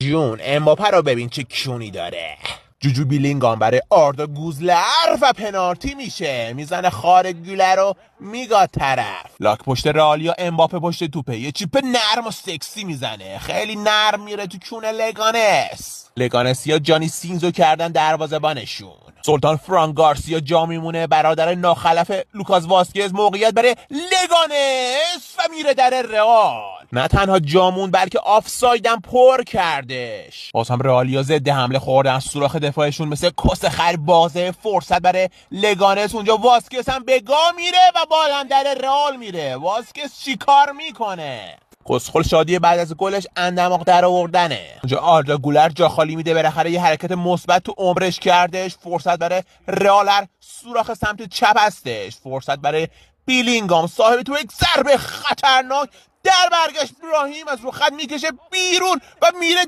جون امباپه رو ببین چه کونی داره. جوجو بیلینگام برای آردا گوزلر و پنالتی میشه، میزنه خار گوله رو میگاد طرف. لاک پشت رئالیا، امباپه پشت توپه، یه چیپ نرم و سکسی میزنه، خیلی نرم میره تو کونه لگانسیا جانی سینزو کردن دروازه‌بانشون. سلطان فرانک گارسیا جا میمونه، برادر ناخلف لوکاس واسکز موقعیت برای لگانس و میره در رئال. نه تنها جامون بلکه آفسایدم پر کردش. باز هم رئالیا ضد حمله خوردن، سوراخ دفاعشون مثل کس خر بازه. فرصت برای لگانس، اونجا واسکز هم به گا میره و بالم در رئال میره. واسکز چیکار میکنه؟ کسخل شادی بعد از گلش اندماغ در آوردنه. اونجا آردا گولر جا خالی میده، بالاخره یه حرکت مثبت تو عمرش کردش. فرصت برای رئالر، سوراخ سمت چپ هستش. فرصت برای بیلینگام، صاحب تو یک ضربه خطرناک در برگشت. ابراهیم از رو خط میکشه بیرون و میره